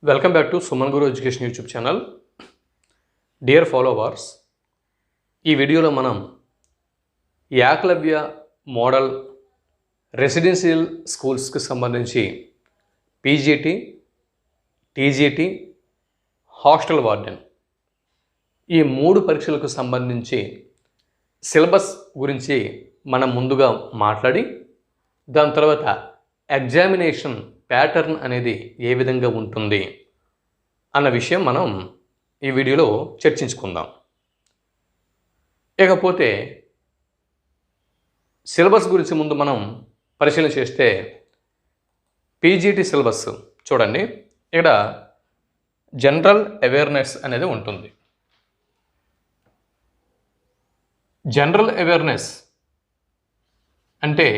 Welcome back to Suman Guru Education YouTube channel. Dear followers, ఈ వీడియోలో మనం Eklavya model residential స్కూల్స్కి సంబంధించి పీజీటీ, టీజీటీ, హాస్టల్ వార్డెన్ ఈ మూడు పరీక్షలకు సంబంధించి సిలబస్ గురించి మనం ముందుగా మాట్లాడి దాని తర్వాత ఎగ్జామినేషన్ ప్యాటర్న్ అనేది ఏ విధంగా ఉంటుంది అన్న విషయం మనం ఈ వీడియోలో చర్చించుకుందాం. ఇకపోతే సిలబస్ గురించి ముందు మనం పరిశీలన చేస్తే పీజీటీ సిలబస్ చూడండి. ఇక్కడ జనరల్ అవేర్నెస్ అనేది ఉంటుంది. జనరల్ అవేర్నెస్ అంటే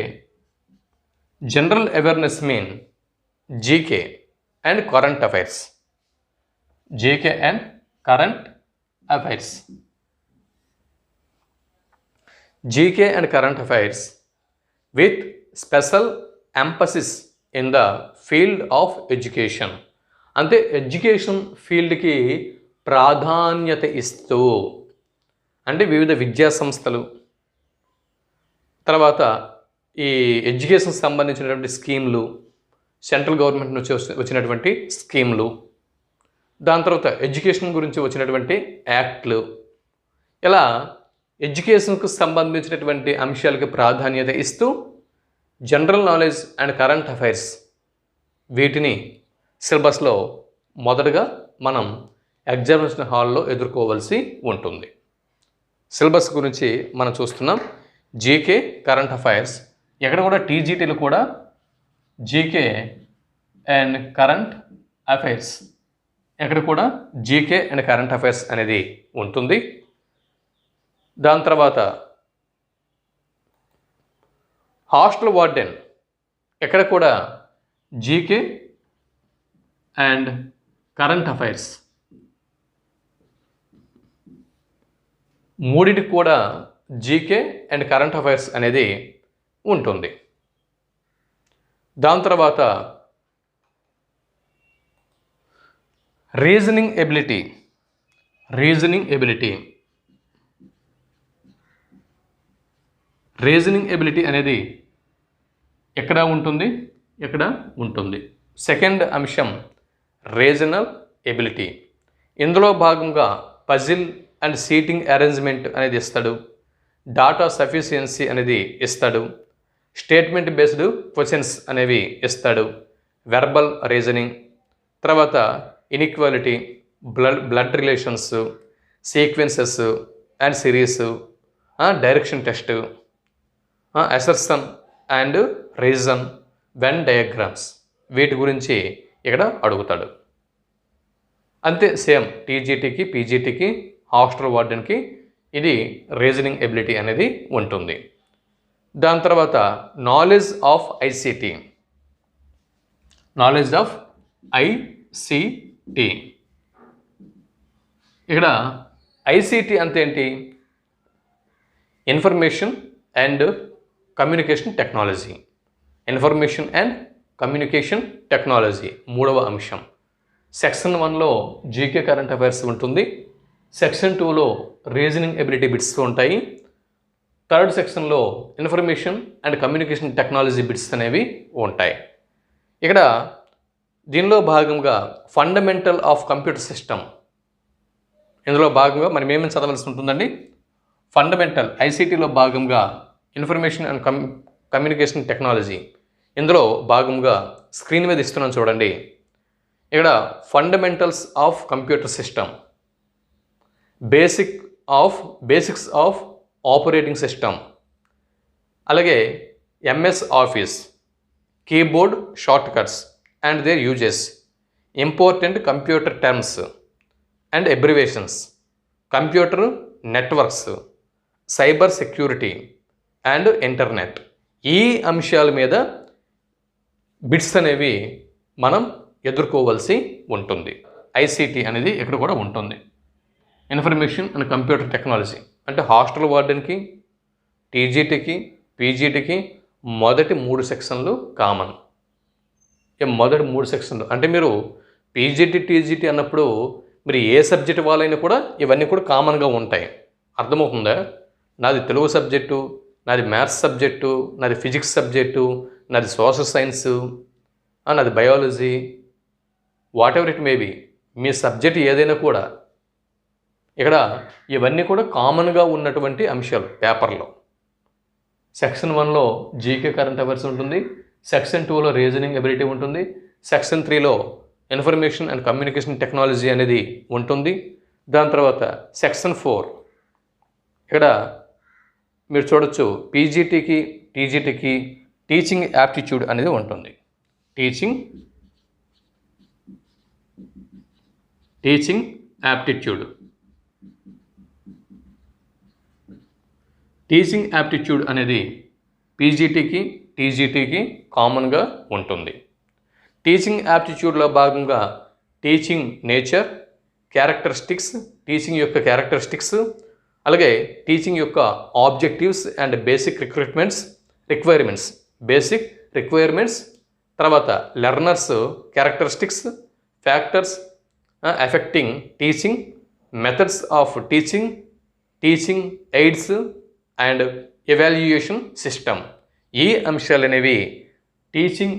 general awareness mean GK and current affairs. GK and current affairs. GK and current affairs with special emphasis in the field of education. అంటే ఎడ్యుకేషన్ ఫీల్డ్కి ప్రాధాన్యత ఇస్తూ, అంటే వివిధ విద్యా సంస్థలు, తర్వాత ఈ ఎడ్యుకేషన్కి సంబంధించినటువంటి స్కీమ్లు, సెంట్రల్ గవర్నమెంట్ నుంచి వచ్చినటువంటి స్కీమ్లు, దాని తర్వాత ఎడ్యుకేషన్ గురించి వచ్చినటువంటి యాక్ట్లు, ఇలా ఎడ్యుకేషన్కు సంబంధించినటువంటి అంశాలకి ప్రాధాన్యత ఇస్తూ general knowledge and current affairs వీటిని సిలబస్లో మొదటగా మనం ఎగ్జామినేషన్ హాల్లో ఎదుర్కోవాల్సి ఉంటుంది. సిలబస్ గురించి మనం చూస్తున్నాం. GK, current affairs. ఎక్కడ కూడా టీజీటీలు కూడా జీకే అండ్ కరెంట్ అఫైర్స్, ఎక్కడ కూడా జీకే అండ్ కరెంట్ అఫైర్స్ అనేది ఉంటుంది. దాని తర్వాత హాస్టల్ వార్డెన్, ఎక్కడ కూడా జీకే అండ్ కరెంట్ అఫైర్స్ మూడిటికి కూడా జీకే అండ్ కరెంట్ అఫైర్స్ అనేది ఉంటుంది. దాని తర్వాత రీజనింగ్ ఎబిలిటీ. రీజనింగ్ ఎబిలిటీ అనేది ఎక్కడ ఉంటుంది? సెకండ్ అంశం రీజనల్ ఎబిలిటీ. ఇందులో భాగంగా పజిల్ అండ్ సీటింగ్ అరేంజ్మెంట్ అనేది ఇస్తాడు. డాటా సఫిషియన్సీ అనేది ఇస్తాడు. స్టేట్మెంట్ బేస్డ్ క్వశ్చన్స్ అనేవి ఇస్తాడు. వెర్బల్ రీజనింగ్, తర్వాత inequality, blood relations, sequences and series, direction test, assertion and reason, Venn diagrams, వీటి గురించి ఇక్కడ అడుగుతాడు. అంతే, సేమ్ టీజీటీకి, పీజీటీకి, హాస్టల్ వార్డెన్కి ఇది రీజనింగ్ ఎబిలిటీ అనేది ఉంటుంది. దాని తర్వాత నాలెడ్జ్ ఆఫ్ ఐసిటీ. ఇక్కడ ఐసిటీ అంటే ఏంటి? Information and communication technology. మూడవ అంశం. సెక్షన్ 1లో జీకే కరెంట్ అఫైర్స్ ఉంటుంది. సెక్షన్ 2లో రీజనింగ్ ఎబిలిటీ బిట్స్ ఉంటాయి. థర్డ్ సెక్షన్లో information and communication technology bits అనేవి ఉంటాయి. ఇక్కడ దీనిలో భాగంగా ఫండమెంటల్ ఆఫ్ కంప్యూటర్ సిస్టమ్, ఇందులో భాగంగా మనం ఏమేమి చదవాల్సి ఉంటుందండి? ఫండమెంటల్ ఐసిటీలో భాగంగా ఇన్ఫర్మేషన్ అండ్ కమ్యూనికేషన్ టెక్నాలజీ, ఇందులో భాగంగా స్క్రీన్ మీద ఇస్తున్నాను చూడండి. ఇక్కడ fundamentals of computer system, basics of operating system, అలాగే MS office, keyboard shortcuts and their uses, important computer terms and abbreviations, computer networks, cyber security and internet. ఈ అంశాల మీద బిట్స్ అనేవి మనం ఎదుర్కోవాల్సి ఉంటుంది. ఐసిటీ అనేది ఇక్కడ కూడా ఉంటుంది. ఇన్ఫర్మేషన్ అండ్ కంప్యూటర్ టెక్నాలజీ అంటే హాస్టల్ వార్డెన్కి, టీజీటీకి, పీజీటీకి మొదటి 3 సెక్షన్లు కామన్. మొదటి 3 సెక్షన్లు అంటే మీరు పీజీటీ టీజీటీ అన్నప్పుడు మీరు ఏ సబ్జెక్ట్ వాళ్ళైనా కూడా ఇవన్నీ కూడా కామన్గా ఉంటాయి. అర్థమవుతుందా? నాది తెలుగు సబ్జెక్టు, నాది మ్యాథ్స్ సబ్జెక్టు, నాది ఫిజిక్స్ సబ్జెక్టు, నాది సోషల్ సైన్సు, నాది biology, whatever it may be, మీ సబ్జెక్ట్ ఏదైనా కూడా ఇక్కడ ఇవన్నీ కూడా కామన్గా ఉన్నటువంటి అంశాలు పేపర్లో. సెక్షన్ 1లో జీకే కరెంట్ అఫైర్స్ ఉంటుంది, సెక్షన్ 2లో రీజనింగ్ ఎబిలిటీ ఉంటుంది, సెక్షన్ 3లో ఇన్ఫర్మేషన్ అండ్ కమ్యూనికేషన్ టెక్నాలజీ అనేది ఉంటుంది. దాని తర్వాత సెక్షన్ 4 ఇక్కడ మీరు చూడొచ్చు పీజీటీకి టీజీటీకి టీచింగ్ యాప్టిట్యూడ్ అనేది ఉంటుంది. Teaching aptitude. టీచింగ్ యాప్టిట్యూడ్ అనేది పీజీటీకి టీజీటీకి కామన్గా ఉంటుంది. టీచింగ్ యాప్టిట్యూడ్లో భాగంగా టీచింగ్ నేచర్, క్యారెక్టరిస్టిక్స్, టీచింగ్ యొక్క క్యారెక్టరిస్టిక్స్, అలాగే టీచింగ్ యొక్క ఆబ్జెక్టివ్స్ అండ్ బేసిక్ రిక్వైర్మెంట్స్, తర్వాత learners characteristics, factors affecting teaching, methods of teaching AIDS and evaluation system. ఈ అంశాలు అనేవి టీచింగ్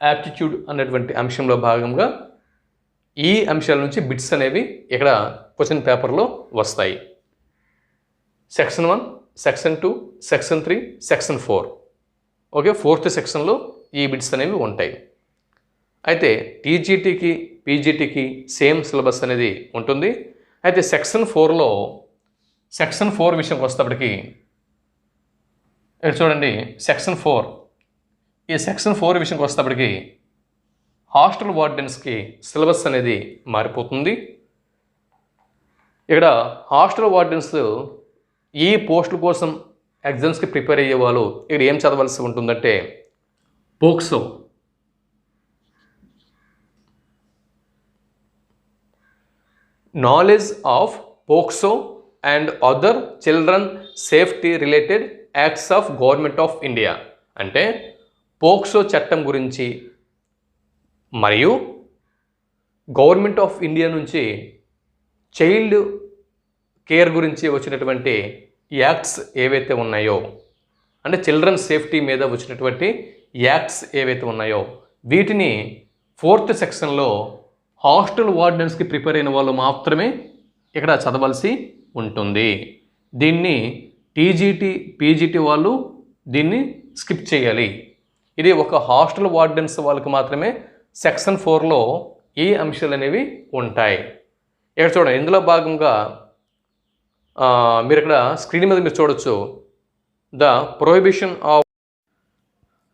యాప్టిట్యూడ్ అన్నటువంటి అంశంలో భాగంగా ఈ అంశాల నుంచి బిట్స్ అనేవి ఇక్కడ క్వశ్చన్ పేపర్లో వస్తాయి. Section 1, section 2, section 3, section 4. Okay, 4th సెక్షన్లో ఈ బిట్స్ అనేవి ఉంటాయి. అయితే టీజీటీకి పీజీటీకి సేమ్ సిలబస్ అనేది ఉంటుంది. అయితే సెక్షన్ 4లో సెక్షన్ 4 విషయంకి వస్తేప్పటికి ఇక్కడ చూడండి, సెక్షన్ 4 ఈ సెక్షన్ 4 విషయంకి వస్తేప్పటికి హాస్టల్ వార్డెన్స్కి సిలబస్ అనేది మారిపోతుంది. ఇక్కడ హాస్టల్ వార్డెన్స్ ఈ పోస్టుల కోసం ఎగ్జామ్స్కి ప్రిపేర్ అయ్యే వాళ్ళు ఇక్కడ ఏం చదవాల్సి ఉంటుందంటే POCSO, knowledge of POCSO and other children safety related acts of government of India. అంటే పోక్సో చట్టం గురించి మరియు గవర్నమెంట్ ఆఫ్ ఇండియా నుంచి చైల్డ్ కేర్ గురించి వచ్చినటువంటి యాక్ట్స్ ఏవైతే ఉన్నాయో, అంటే చిల్డ్రన్ సేఫ్టీ మీద వచ్చినటువంటి యాక్ట్స్ ఏవైతే ఉన్నాయో వీటిని 4th సెక్షన్లో హాస్టల్ వార్డెన్స్కి ప్రిపేర్ అయిన వాళ్ళు మాత్రమే ఇక్కడ చదవాల్సి ఉంటుంది. దీన్ని టీజీటీ పీజీటీ వాళ్ళు దీన్ని స్కిప్ చేయాలి. ఇది ఒక హాస్టల్ వార్డెన్స్ వాళ్ళకి మాత్రమే సెక్షన్ 4లో ఈ అంశాలు అనేవి ఉంటాయి. ఇక్కడ చూడండి, ఇందులో భాగంగా మీరు ఇక్కడ స్క్రీన్ మీద మీరు చూడొచ్చు, the prohibition of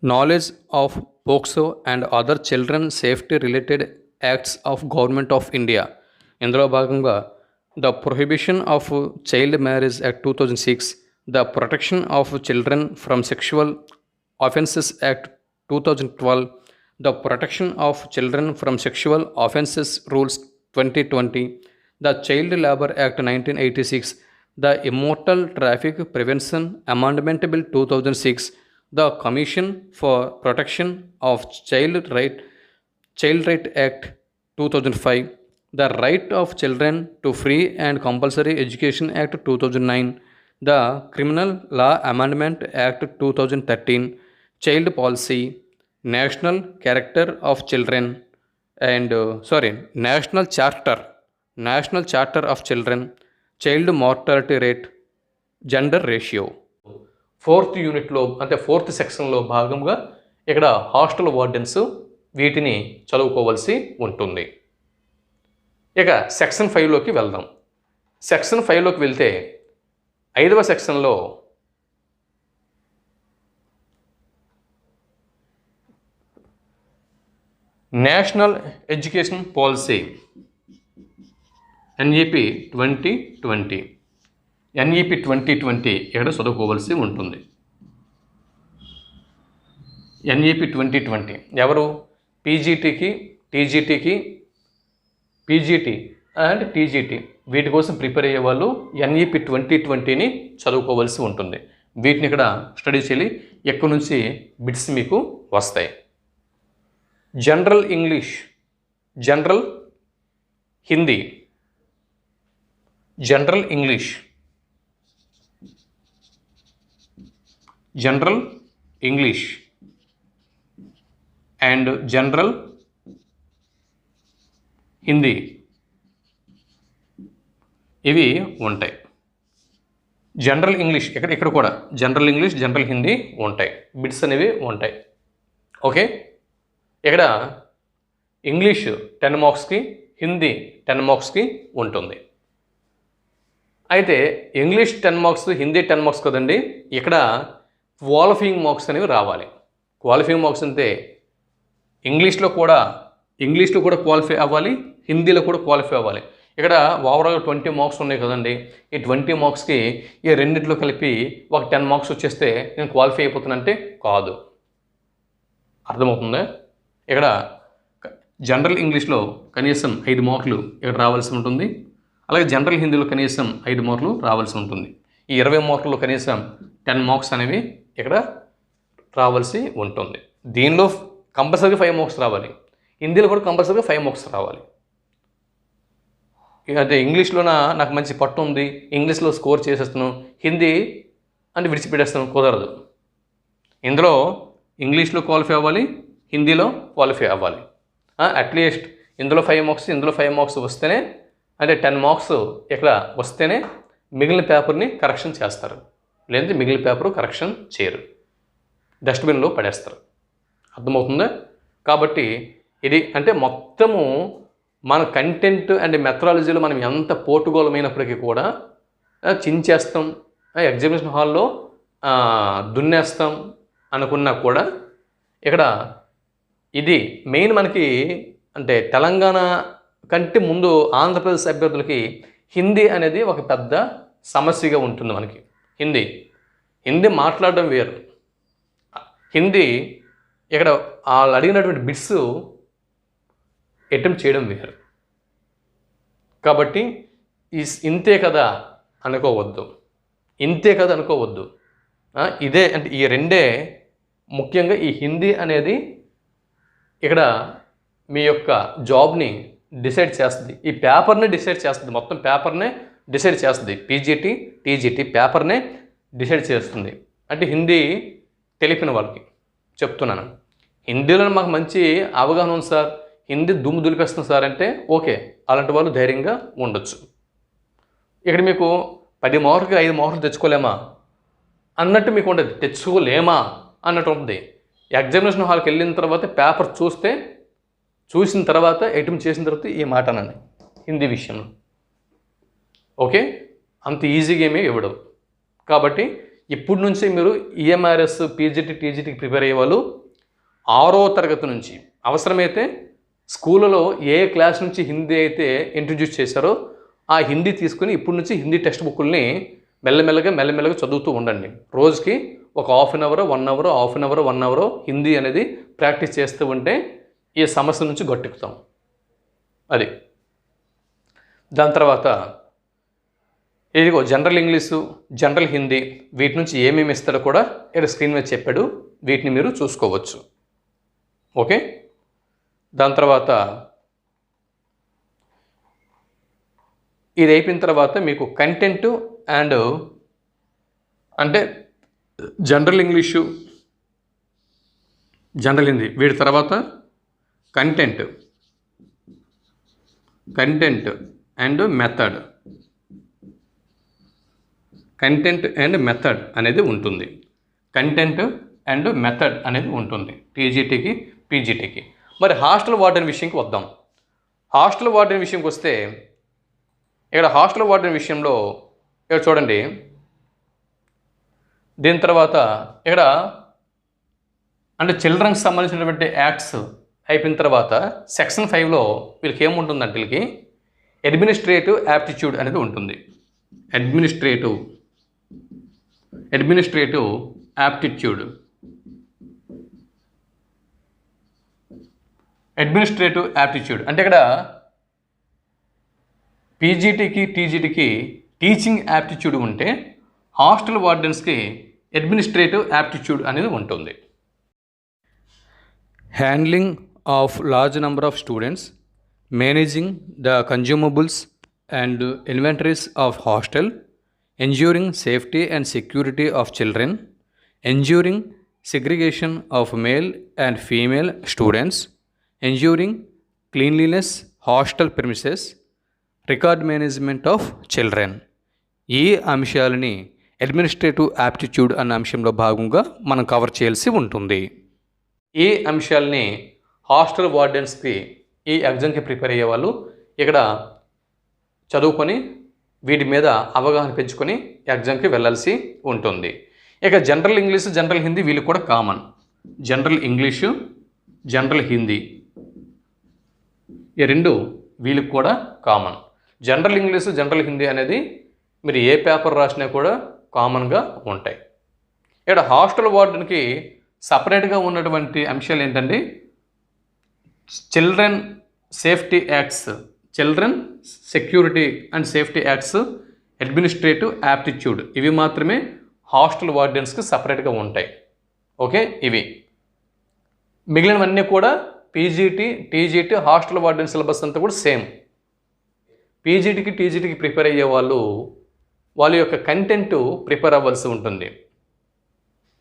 knowledge of POCSO and other children safety related acts of government of India. ఇందులో భాగంగా the prohibition of child marriage act 2006, the protection of children from sexual offenses act 2012, the protection of children from sexual offenses rules 2020, the child labor act 1986, the immortal traffic prevention amendment bill 2006, the commission for protection of child right act 2005, the right of children to free and compulsory education act 2009, the criminal law amendment act 2013, child policy, national character of children and national charter of children, child mortality rate, gender ratio. 4th యూనిట్లో అంటే 4th సెక్షన్లో భాగంగా ఇక్కడ hostel wardens వీటిని చదువుకోవాల్సి ఉంటుంది. ఇక section 5లోకి వెళ్దాం. Section 5లోకి వెళ్తే 5వ సెక్షన్లో నేషనల్ ఎడ్యుకేషన్ పాలసీ ఎన్ఈపి 2020 ఇక్కడ చదువుకోవాల్సి ఉంటుంది. ఎన్ఈపి 2020 ఎవరు? పీజీటీ అండ్ టీజీటీ వీటి కోసం ప్రిపేర్ అయ్యే వాళ్ళు ఎన్ఈపి 2020ని చదువుకోవాల్సి ఉంటుంది. వీటిని ఇక్కడ స్టడీ చేయాలి. ఎక్కడి నుంచి బిట్స్ మీకు వస్తాయి. General Hindi, general English, general English and general Hindi ఇవి ఉంటాయి. జనరల్ ఇంగ్లీష్ ఇక్కడ కూడా జనరల్ ఇంగ్లీష్, జనరల్ హిందీ ఉంటాయి, బిట్స్ అనేవి ఉంటాయి. ఓకే, ఇక్కడ ఇంగ్లీష్ 10 మార్క్స్కి, హిందీ 10 మార్క్స్కి ఉంటుంది. అయితే ఇంగ్లీష్ 10 మార్క్స్, హిందీ 10 మార్క్స్ కదండి, ఇక్కడ క్వాలిఫైయింగ్ మార్క్స్ అనేవి రావాలి. క్వాలిఫైయింగ్ మార్క్స్ అంటే ఇంగ్లీష్లో కూడా క్వాలిఫై అవ్వాలి, హిందీలో కూడా క్వాలిఫై అవ్వాలి. ఇక్కడ ఓవరాల్గా 20 మార్క్స్ ఉన్నాయి కదండి, ఈ 20 మార్క్స్కి ఈ రెండింటిలో కలిపి ఒక 10 మార్క్స్ వచ్చేస్తే నేను క్వాలిఫై అయిపోతానంటే కాదు. అర్థమవుతుందా? ఇక్కడ జనరల్ ఇంగ్లీష్లో కనీసం 5 మార్కులు ఇక్కడ రావాల్సి ఉంటుంది, అలాగే జనరల్ హిందీలో కనీసం 5 మార్కులు రావాల్సి ఉంటుంది. ఈ 20 మార్కుల్లో కనీసం 10 మార్క్స్ అనేవి ఇక్కడ రావాల్సి ఉంటుంది. దీనిలో కంపల్సరీగా 5 మార్క్స్ రావాలి, హిందీలో కూడా కంపల్సరీగా 5 మార్క్స్ రావాలి. అదే ఇంగ్లీష్లో నాకు మంచి పట్టు ఉంది, ఇంగ్లీష్లో స్కోర్ చేసేస్తాను, హిందీ అంటే విడిచిపెట్టేస్తాను, కుదరదు. ఇందులో ఇంగ్లీష్లో క్వాలిఫై అవ్వాలి, హిందీలో క్వాలిఫై అవ్వాలి. అట్లీస్ట్ ఇందులో 5 మార్క్స్, ఇందులో 5 మార్క్స్ వస్తేనే, అంటే 10 మార్క్స్ ఇక్కడ వస్తేనే మిగిలిన పేపర్ని కరెక్షన్ చేస్తారు, లేదంటే మిగిలిన పేపర్ కరెక్షన్ చేయరు, డస్ట్బిన్లో పడేస్తారు. అర్థమవుతుందా? కాబట్టి ఇది అంటే మొత్తము మన కంటెంట్ అండ్ మెథడాలజీలో మనం ఎంత పోటుగోలమైనప్పటికీ కూడా చించేస్తాం, ఎగ్జామినేషన్ హాల్లో దున్నేస్తాం అనుకున్నా కూడా ఇక్కడ ఇది మెయిన్ మనకి అంటే తెలంగాణ కంటే ముందు ఆంధ్రప్రదేశ్ అభ్యర్థులకి హిందీ అనేది ఒక పెద్ద సమస్యగా ఉంటుంది. మనకి హిందీ మాట్లాడడం వేరు, హిందీ ఇక్కడ వాళ్ళు అడిగినటువంటి బిట్స్ అటెంప్ట్ చేయడం వేరు. కాబట్టి ఇంతే కదా అనుకోవద్దు, ఇదే అంటే ఈ రెండే ముఖ్యంగా ఈ హిందీ అనేది ఇక్కడ మీ యొక్క జాబ్ని డిసైడ్ చేస్తుంది, ఈ పేపర్ని డిసైడ్ చేస్తుంది, మొత్తం పేపర్నే డిసైడ్ చేస్తుంది. పీజీటీ, టీజీటీ పేపర్నే డిసైడ్ చేస్తుంది. అంటే హిందీ తెలిపిన వాళ్ళకి చెప్తున్నాను, హిందీలో మాకు మంచి అవగాహన ఉంది సార్, హిందీ దుమ్ము దులిపేస్తుంది సార్ అంటే ఓకే, అలాంటి వాళ్ళు ధైర్యంగా ఉండొచ్చు. ఇక్కడ మీకు 10 మార్కులకి 5 మార్కులు తెచ్చుకోలేమా అన్నట్టు మీకు ఉండదు, తెచ్చుకోలేమా అన్నట్టు ఉంటుంది. ఎగ్జామినేషన్ హాల్కి వెళ్ళిన తర్వాత పేపర్ చూసిన తర్వాత అటెంప్ట్ చేసిన తర్వాత ఈ మాట అనండి హిందీ విషయంలో. ఓకే, అంత ఈజీగా ఏమీ ఇవ్వడం. కాబట్టి ఇప్పటి నుంచి మీరు ఈఎంఆర్ఎస్, పీజీటీ, టీజీటీకి ప్రిపేర్ అయ్యే వాళ్ళు 6వ తరగతి నుంచి అవసరమైతే స్కూళ్ళలో ఏ క్లాస్ నుంచి హిందీ అయితే ఇంట్రడ్యూస్ చేశారో ఆ హిందీ తీసుకుని ఇప్పటి నుంచి హిందీ టెక్స్ట్ బుక్ని మెల్లమెల్లగా చదువుతూ ఉండండి. రోజుకి ఒక హాఫ్ అన్ అవర్ హిందీ అనేది ప్రాక్టీస్ చేస్తూ ఉంటే ఈ సమస్య నుంచి గట్టెక్కుతాం. అది దాని తర్వాత ఇదిగో జనరల్ ఇంగ్లీషు, జనరల్ హిందీ వీటి నుంచి ఏమేమి ఇస్తాడో కూడా ఇక్కడ స్క్రీన్ మీద చెప్పాడు, వీటిని మీరు చూసుకోవచ్చు. ఓకే, దాని తర్వాత ఇది అయిపోయిన తర్వాత మీకు కంటెంట్ అండ్ అంటే జనరల్ ఇంగ్లీషు, జనరల్ హిందీ వీటి తర్వాత కంటెంట్ అండ్ మెథడ్, అనేది ఉంటుంది. టీజీటీకి, పీజీటీకి. మరి హాస్టల్ వార్డెన్ విషయంకి వద్దాం. హాస్టల్ వార్డెన్ విషయంకి వస్తే ఇక్కడ హాస్టల్ వార్డెన్ విషయంలో ఇక్కడ చూడండి, దీని తర్వాత ఇక్కడ అంటే చిల్డ్రన్కి సంబంధించినటువంటి యాక్ట్స్ అయిపోయిన తర్వాత సెక్షన్ 5లో వీళ్ళకి ఏముంటుందంటే వీళ్ళకి అడ్మినిస్ట్రేటివ్ యాప్టిట్యూడ్ అనేది ఉంటుంది. అడ్మినిస్ట్రేటివ్ యాప్టిట్యూడ్ అంటే ఇక్కడ పీజీటీకి, టీజీటీకి టీచింగ్ యాప్టిట్యూడ్ ఉంటే హాస్టల్ వార్డెన్స్కి అడ్మినిస్ట్రేటివ్ యాప్టిట్యూడ్ అనేది ఉంటుంది. Handling of large number of students managing the consumables and inventories of hostel, ensuring safety and security of children, ensuring segregation of male and female students, ensuring cleanliness hostel premises, record management of children. ఈ అంశాలని administrative aptitude అన్న అంశంలో భాగంగా మనం cover చేయాల్సి ఉంటుంది. ఈ అంశాలని హాస్టల్ వార్డెన్స్కి ఈ ఎగ్జామ్కి ప్రిపేర్ అయ్యే వాళ్ళు ఇక్కడ చదువుకొని వీటి మీద అవగాహన పెంచుకొని ఎగ్జామ్కి వెళ్ళాల్సి ఉంటుంది. ఇక జనరల్ ఇంగ్లీషు, జనరల్ హిందీ వీళ్ళకి కూడా common. General English, general Hindi ఈ రెండు వీళ్ళకి కూడా common. General English, general Hindi అనేది మీరు ఏ పేపర్ రాసినా కూడా కామన్గా ఉంటాయి. ఇక్కడ హాస్టల్ వార్డెన్కి సపరేట్గా ఉన్నటువంటి అంశాలు ఏంటంటే children safety acts, children security and safety acts, administrative aptitude, ఇవి మాత్రమే హాస్టల్ వార్డెన్స్కి సపరేట్గా ఉంటాయి. ఓకే, ఇవి మిగిలినవన్నీ కూడా PGT, TGT, hostel warden syllabus అంతా కూడా సేమ్. పీజీటీకి, టీజీటీకి ప్రిపేర్ అయ్యే వాళ్ళు వాళ్ళ యొక్క కంటెంట్ ప్రిపేర్ అవ్వాల్సి ఉంటుంది.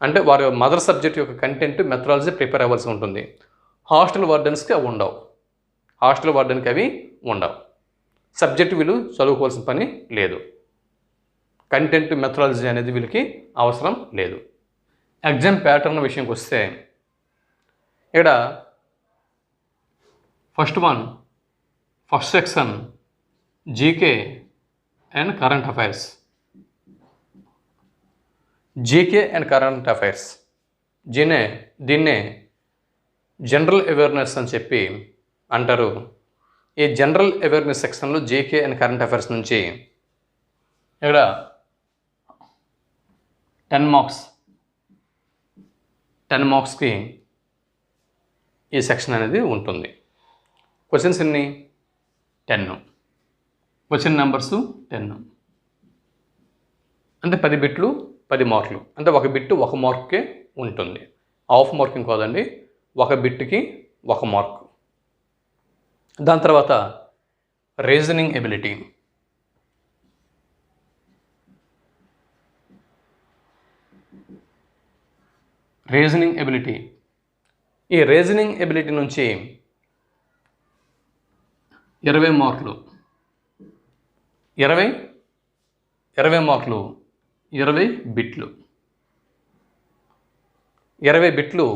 అంటే వారి మదర్ సబ్జెక్ట్ యొక్క కంటెంట్, మెథడాలజీ ప్రిపేర్ అవ్వాల్సి ఉంటుంది. హాస్టల్ వార్డెన్స్కి అవి ఉండవు. హాస్టల్ వార్డెన్కి అవి ఉండవు. సబ్జెక్ట్ వీళ్ళు చదువుకోవాల్సిన పని లేదు. కంటెంట్, మెథడాలజీ అనేది వీళ్ళకి అవసరం లేదు. ఎగ్జామ్ ప్యాటర్న్ విషయంకి వస్తే ఇక్కడ first section GK and current affairs. GK and current affairs దీన్నే జనరల్ అవేర్నెస్ అని చెప్పి అంటారు. ఈ జనరల్ అవేర్నెస్ సెక్షన్లో జీకే అండ్ కరెంట్ అఫైర్స్ నుంచి ఇక్కడ 10 మార్క్స్కి ఈ సెక్షన్ అనేది ఉంటుంది. క్వశ్చన్స్ ఎన్ని? 10. Question numbers 10. అంటే 10 బిట్లు 10 మార్కులు. అంటే ఒక బిట్టు 1 మార్క్కే ఉంటుంది. హాఫ్ మార్కింగ్ కాదండి, ఒక బిట్కి 1 మార్క్. దాని తర్వాత రీజనింగ్ ఎబిలిటీ. ఈ రీజనింగ్ ఎబిలిటీ నుంచి 20 మార్కులు, 20 మార్కులు, 20 బిట్లు. 20 బిట్లు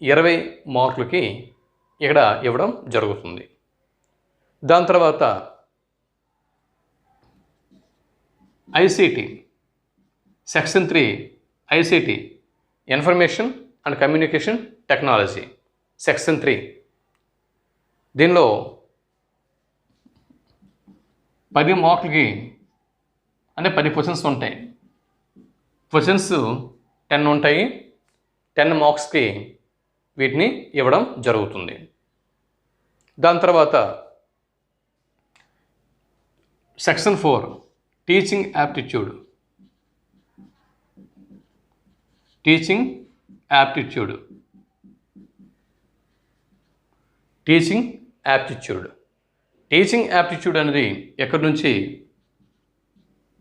20 మార్కులకి ఇక్కడ ఇవ్వడం జరుగుతుంది. దాని తర్వాత ICT section 3, ICT information and communication technology section 3. దీనిలో 10 మార్కులకి అంటే 10 క్వశ్చన్స్ ఉంటాయి. క్వశ్చన్స్ 10 ఉంటాయి. 10 మార్క్స్కి వీటిని ఇవ్వడం జరుగుతుంది. దాని తర్వాత section 4 teaching aptitude. Teaching aptitude అనేది ఎక్కడి నుంచి?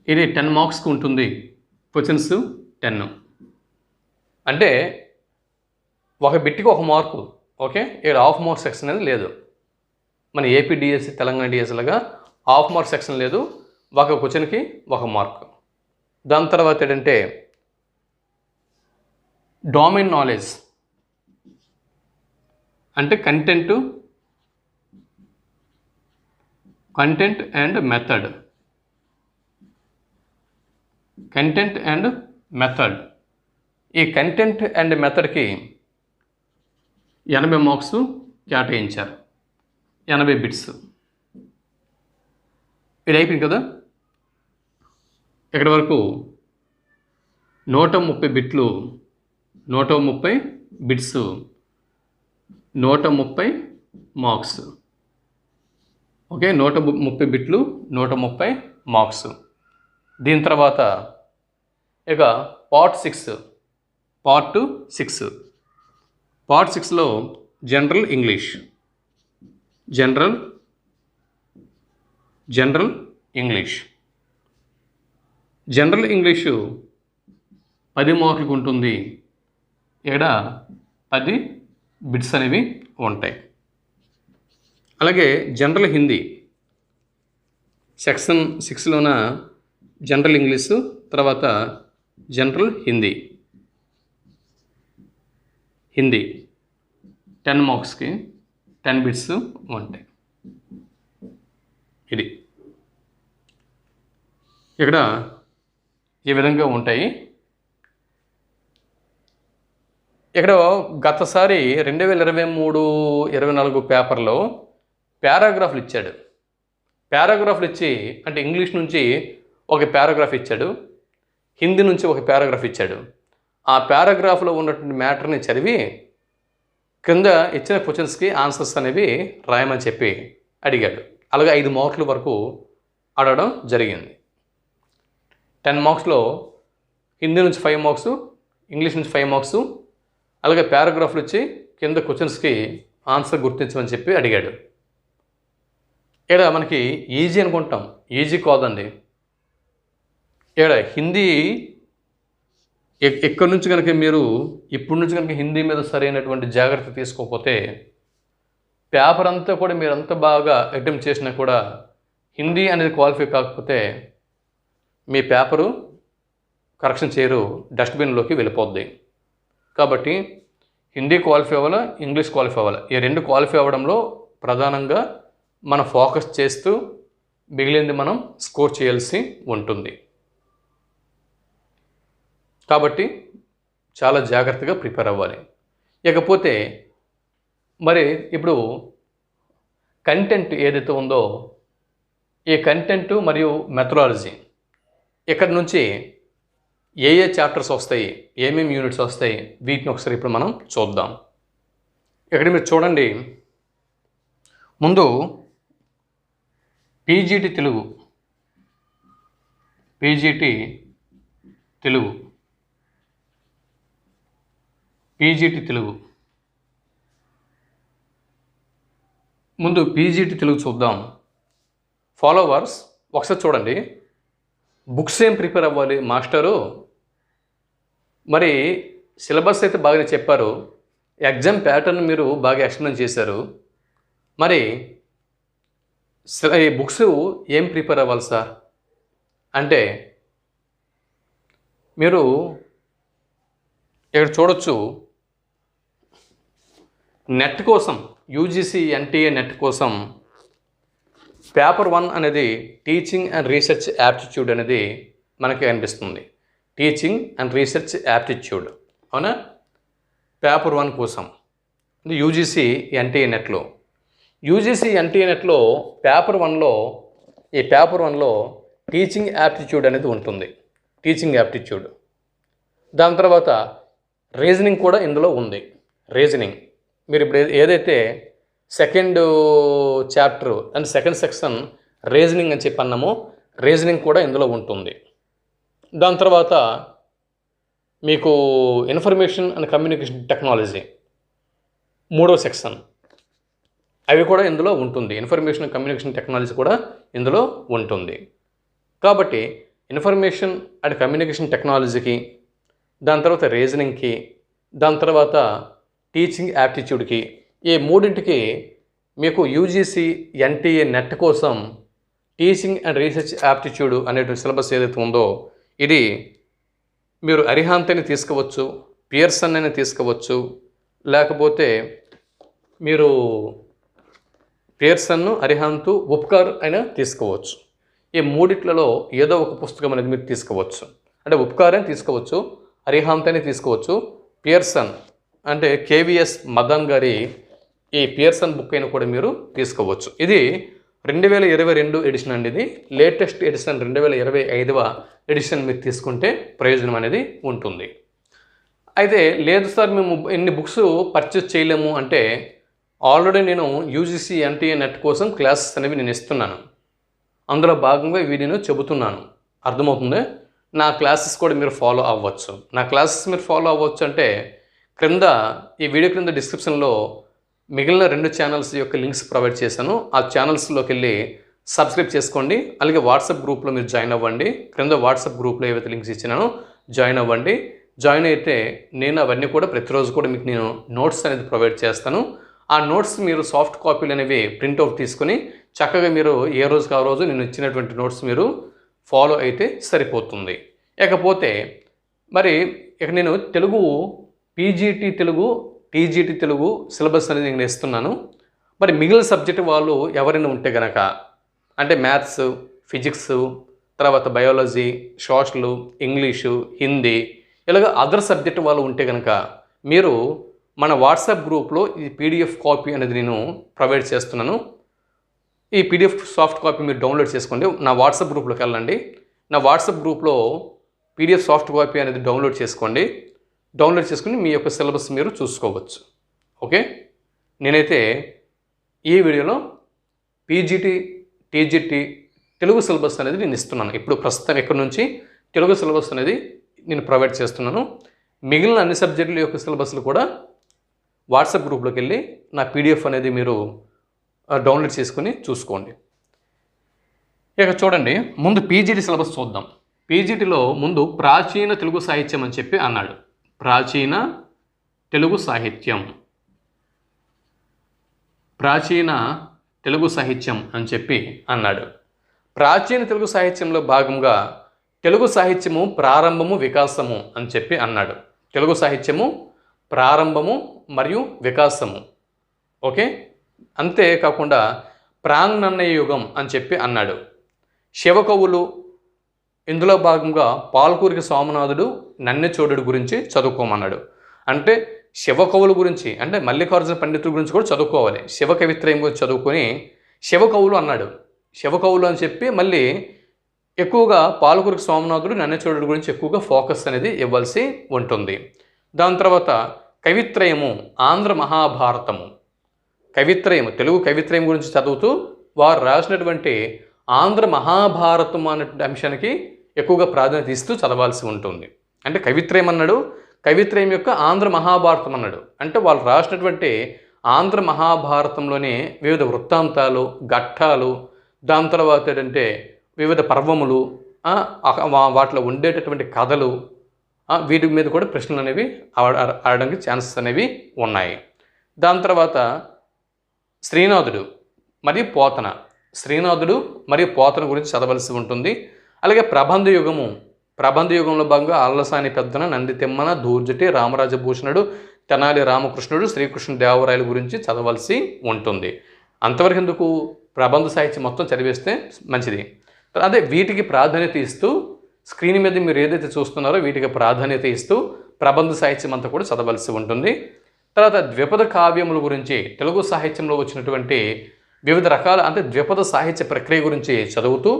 ఇది 10 మార్క్స్కి ఉంటుంది. క్వశ్చన్స్ 10. అంటే ఒక బిట్కి 1 మార్కు. ఓకే, ఇక్కడ హాఫ్ మార్క్ సెక్షన్ అనేది లేదు. మన ఏపీ డిఎస్సి, తెలంగాణ డిఎస్సి లాగా హాఫ్ మార్క్ సెక్షన్ లేదు. ఒక క్వశ్చన్కి 1 మార్క్. దాని తర్వాత ఏంటంటే డొమైన్ నాలెడ్జ్, అంటే కంటెంట్ అండ్ మెథడ్. ఈ కంటెంట్ అండ్ మెథడ్కి 80 మార్క్స్ కేటాయించారు. 80 బిట్స్. ఇది అయిపోయింది కదా. ఇక్కడి వరకు 130 బిట్లు, 130 బిట్స్, 130 మార్క్స్. ఓకే, 130 బిట్లు, 130 మార్క్స్. దీని తర్వాత ఇక పార్ట్ 6లో general English. General English. General English 10 మార్కులకు ఉంటుంది. ఇక్కడ 10 బిట్స్ అనేవి ఉంటాయి. అలాగే జనరల్ హిందీ సెక్షన్ 6లోన జనరల్ ఇంగ్లీషు, తర్వాత జనరల్ హిందీ 10 మార్క్స్కి 10 బిట్స్ ఉంటాయి. ఇది ఇక్కడ ఈ విధంగా ఉంటాయి. ఇక్కడ గతసారి 2023-24 పేపర్లో పారాగ్రాఫ్లు ఇచ్చాడు. పారాగ్రాఫ్లు ఇచ్చి అంటే ఇంగ్లీష్ నుంచి ఒక పారాగ్రాఫ్ ఇచ్చాడు, హిందీ నుంచి ఒక పారాగ్రాఫ్ ఇచ్చాడు. ఆ పారాగ్రాఫ్లో ఉన్నటువంటి మ్యాటర్ని చదివి కింద ఇచ్చిన క్వశ్చన్స్కి ఆన్సర్స్ అనేవి రాయమని చెప్పి అడిగాడు. అలాగే 5 మార్కుల వరకు అడగడం జరిగింది. 10 మార్క్స్లో హిందీ నుంచి 5 మార్క్స్, ఇంగ్లీష్ నుంచి 5 మార్క్స్, అలాగే పారాగ్రాఫ్లు ఇచ్చి కింద క్వశ్చన్స్కి ఆన్సర్ గుర్తించమని చెప్పి అడిగాడు. ఇక్కడ మనకి ఈజీ అనుకుంటాం, ఈజీ కాదండి. ఇక్కడ హిందీ ఎక్కడి నుంచి కనుక మీరు ఇప్పటి నుంచి కనుక హిందీ మీద సరైనటువంటి జాగ్రత్త తీసుకోకపోతే పేపర్ అంతా కూడా మీరు అంత బాగా అటెంప్ట్ చేసినా కూడా హిందీ అనేది క్వాలిఫై కాకపోతే మీ పేపరు కరెక్షన్ చేయరు, డస్ట్బిన్లోకి వెళ్ళిపోద్ది. కాబట్టి హిందీ క్వాలిఫై అవ్వాలా, ఇంగ్లీష్ క్వాలిఫై అవ్వాలా, ఈ 2 క్వాలిఫై అవ్వడంలో ప్రధానంగా మనం ఫోకస్ చేస్తూ మిగిలింది మనం స్కోర్ చేయాల్సి ఉంటుంది. కాబట్టి చాలా జాగ్రత్తగా ప్రిపేర్ అవ్వాలి. ఇకపోతే మరి ఇప్పుడు కంటెంట్ ఏదైతే ఉందో ఈ కంటెంట్ మరియు మెథడాలజీ ఇక్కడ నుంచి ఏ చాప్టర్స్ వస్తాయి, ఏమేమి యూనిట్స్ వస్తాయి, వీటిని ఒకసారి ఇప్పుడు మనం చూద్దాం. ఇక్కడ మీరు చూడండి, ముందు పీజీటీ తెలుగు ముందు పీజీటీ తెలుగు చూద్దాం. ఫాలోవర్స్ ఒకసారి చూడండి, బుక్స్ ఏం ప్రిపేర్ అవ్వాలి మాస్టరు, మరి సిలబస్ అయితే బాగానే చెప్పారు, ఎగ్జామ్ ప్యాటర్న్ మీరు బాగా ఎక్స్ప్లెయిన్ చేశారు, మరి ఈ బుక్స్ ఏం ప్రిపేర్ అవ్వాలి సార్ అంటే మీరు ఇక్కడ చూడొచ్చు. నెట్ కోసం యూజీసీ ఎన్టీఏ నెట్ కోసం పేపర్ 1 అనేది టీచింగ్ అండ్ రీసెర్చ్ యాప్టిట్యూడ్ అనేది మనకి కనిపిస్తుంది. టీచింగ్ అండ్ రీసెర్చ్ యాప్టిట్యూడ్, అవునా? పేపర్ 1 కోసం యూజీసీ ఎన్టీఏ నెట్లో పేపర్ 1లో టీచింగ్ యాప్టిట్యూడ్ అనేది ఉంటుంది. టీచింగ్ యాప్టిట్యూడ్, దాని తర్వాత రీజనింగ్ కూడా ఇందులో ఉంది. రీజనింగ్ మీరు ఇప్పుడు ఏదైతే second chapter and second section reasoning అని చెప్పి అన్నామో రీజనింగ్ కూడా ఇందులో ఉంటుంది. దాని తర్వాత మీకు ఇన్ఫర్మేషన్ అండ్ కమ్యూనికేషన్ టెక్నాలజీ 3వ సెక్షన్, అవి కూడా ఇందులో ఉంటుంది. ఇన్ఫర్మేషన్ అండ్ కమ్యూనికేషన్ టెక్నాలజీ కూడా ఇందులో ఉంటుంది. కాబట్టి ఇన్ఫర్మేషన్ అండ్ కమ్యూనికేషన్ టెక్నాలజీకి, దాని తర్వాత రీజనింగ్కి, దాని తర్వాత టీచింగ్ యాప్టిట్యూడ్కి, ఈ 3ంటికి మీకు యూజీసీ ఎన్టీఏ నెట్ కోసం టీచింగ్ అండ్ రీసెర్చ్ యాప్టిట్యూడ్ అనేటువంటి సిలబస్ ఏదైతే ఉందో ఇది మీరు అరిహాంత్ అని తీసుకోవచ్చు, పియర్సన్ అని తీసుకోవచ్చు, లేకపోతే మీరు పియర్సన్, అరిహాంత్, ఉప్కార్ అయినా తీసుకోవచ్చు. ఈ 3ట్లలో ఏదో ఒక పుస్తకం అనేది మీరు తీసుకోవచ్చు. అంటే ఉప్కార్ అని తీసుకోవచ్చు, అరిహాంత్ అని తీసుకోవచ్చు, పియర్సన్ అంటే కేవీఎస్ మదన్ గారి ఈ పియర్సన్ బుక్ అయినా కూడా మీరు తీసుకోవచ్చు. ఇది 2022 ఎడిషన్ అండి. ఇది లేటెస్ట్ ఎడిషన్ 2025వ ఎడిషన్ మీరు తీసుకుంటే ప్రయోజనం అనేది ఉంటుంది. అయితే లేదు సార్ మేము ఎన్ని బుక్స్ పర్చేస్ చేయలేము అంటే ఆల్రెడీ నేను యూజీసీ ఎన్టీఏ నెట్ కోసం క్లాసెస్ అనేవి నేను ఇస్తున్నాను. అందులో భాగంగా ఇవి నేను చెబుతున్నాను, అర్థమవుతుంది. నా క్లాసెస్ కూడా మీరు ఫాలో అవ్వచ్చు. నా క్లాసెస్ మీరు ఫాలో అవ్వచ్చు అంటే క్రింద ఈ వీడియో క్రింద డిస్క్రిప్షన్లో మిగిలిన 2 ఛానల్స్ యొక్క లింక్స్ ప్రొవైడ్ చేశాను. ఆ ఛానల్స్లోకి వెళ్ళి సబ్స్క్రైబ్ చేసుకోండి. అలాగే వాట్సాప్ గ్రూప్లో మీరు జాయిన్ అవ్వండి. క్రింద వాట్సాప్ గ్రూప్లో ఏవైతే లింక్స్ ఇచ్చినానో జాయిన్ అవ్వండి. జాయిన్ అయితే నేను అవన్నీ కూడా ప్రతిరోజు కూడా మీకు నేను నోట్స్ అనేది ప్రొవైడ్ చేస్తాను. ఆ నోట్స్ మీరు సాఫ్ట్ కాపీలు అనేవి ప్రింట్అవుట్ తీసుకుని చక్కగా మీరు ఏ రోజుకి ఆ రోజు నేను ఇచ్చినటువంటి నోట్స్ మీరు ఫాలో అయితే సరిపోతుంది. ఇకపోతే మరి ఇక నేను Telugu PGT Telugu, TGT Telugu syllabus అనేది నేను ఇస్తున్నాను. మరి మిగిలిన సబ్జెక్టు వాళ్ళు ఎవరైనా ఉంటే గనక, అంటే మ్యాథ్స్, ఫిజిక్స్, తర్వాత బయాలజీ, సోషల్, ఇంగ్లీషు, హిందీ, ఇలాగ అదర్ సబ్జెక్ట్ వాళ్ళు ఉంటే కనుక మీరు మన వాట్సాప్ గ్రూప్లో ఈ పీడిఎఫ్ కాపీ అనేది నేను ప్రొవైడ్ చేస్తున్నాను. ఈ పీడిఎఫ్ సాఫ్ట్ కాపీ మీరు డౌన్లోడ్ చేసుకోండి. నా వాట్సాప్ గ్రూప్లోకి వెళ్ళండి. నా వాట్సాప్ గ్రూప్లో పీడిఎఫ్ సాఫ్ట్ కాపీ అనేది డౌన్లోడ్ చేసుకోండి. డౌన్లోడ్ చేసుకుని మీ యొక్క సిలబస్ మీరు చూసుకోవచ్చు. ఓకే, నేనైతే ఈ వీడియోలో పీజీటీ, టీజీటీ తెలుగు సిలబస్ అనేది నేను ఇస్తున్నాను. ఇప్పుడు ప్రస్తుతం ఇక్కడ నుంచి తెలుగు సిలబస్ అనేది నేను ప్రొవైడ్ చేస్తున్నాను. మిగిలిన అన్ని సబ్జెక్టుల యొక్క సిలబస్లు కూడా వాట్సాప్ గ్రూప్లోకి వెళ్ళి నా పీడిఎఫ్ అనేది మీరు డౌన్లోడ్ చేసుకుని చూసుకోండి. ఇక చూడండి, ముందు పీజీటీ సిలబస్ చూద్దాం. పీజీటీలో ముందు ప్రాచీన తెలుగు సాహిత్యం అని చెప్పి అన్నాడు. ప్రాచీన తెలుగు సాహిత్యం, ప్రాచీన తెలుగు సాహిత్యం అని చెప్పి అన్నాడు. ప్రాచీన తెలుగు సాహిత్యంలో భాగంగా తెలుగు సాహిత్యము ప్రారంభము, వికాసము అని చెప్పి అన్నాడు. తెలుగు సాహిత్యము ప్రారంభము మరియు వికాసము. ఓకే, అంతేకాకుండా ప్రాంగణయ యుగం అని చెప్పి అన్నాడు. శివకవులు, ఇందులో భాగంగా పాల్కూరికి సోమనాథుడు, నన్నెచోడుడు గురించి చదువుకోమన్నాడు. అంటే శివకవుల గురించి, అంటే మల్లికార్జున పండితుల గురించి కూడా చదువుకోవాలి. శివ కవిత్రయం గురించి చదువుకొని శివకవులు అన్నాడు. శివకవులు అని చెప్పి మళ్ళీ ఎక్కువగా పాల్కూరికి సోమనాథుడు, నన్నెచోడుడు గురించి ఎక్కువగా ఫోకస్ అనేది ఇవ్వాల్సి ఉంటుంది. దాని తర్వాత కవిత్రయము, ఆంధ్ర మహాభారతము. కవిత్రయము, తెలుగు కవిత్రయం గురించి చదువుతూ వారు రాసినటువంటి ఆంధ్ర మహాభారతం అనే అంశానికి ఎక్కువగా ప్రాధాన్యత ఇస్తూ చదవాల్సి ఉంటుంది. అంటే కవిత్రయం అన్నాడు, కవిత్రయం యొక్క ఆంధ్ర మహాభారతం అన్నాడు. అంటే వాళ్ళు రాసినటువంటి ఆంధ్ర మహాభారతంలోని వివిధ వృత్తాంతాలు, ఘట్టాలు, దాని తర్వాత ఏంటంటే వివిధ పర్వములు, వాటిలో ఉండేటటువంటి కథలు, వీటి మీద కూడా ప్రశ్నలు అనేవి ఆడడానికి ఛాన్సెస్ అనేవి ఉన్నాయి. దాని తర్వాత శ్రీనాథుడు మరియు పోతన, శ్రీనాథుడు మరియు పోతన గురించి చదవలసి ఉంటుంది. అలాగే ప్రబంధ యుగము, ప్రబంధ యుగంలో భాగంగా అల్లసాని పెద్దన, నంది తిమ్మన, దూర్జటి, రామరాజభూషణుడు, తెనాలి రామకృష్ణుడు, శ్రీకృష్ణ దేవరాయల గురించి చదవలసి ఉంటుంది. అంతవరకు ఎందుకు, ప్రబంధ సాహిత్యం మొత్తం చదివేస్తే మంచిది. అదే వీటికి ప్రాధాన్యత ఇస్తూ స్క్రీన్ మీద మీరు ఏదైతే చూస్తున్నారో వీటికి ప్రాధాన్యత ఇస్తూ ప్రబంధ సాహిత్యం అంతా కూడా చదవలసి ఉంటుంది. తర్వాత ద్విపద కావ్యముల గురించి, తెలుగు సాహిత్యంలో వచ్చినటువంటి వివిధ రకాల, అంటే ద్విపద సాహిత్య ప్రక్రియ గురించి చదువుతూ,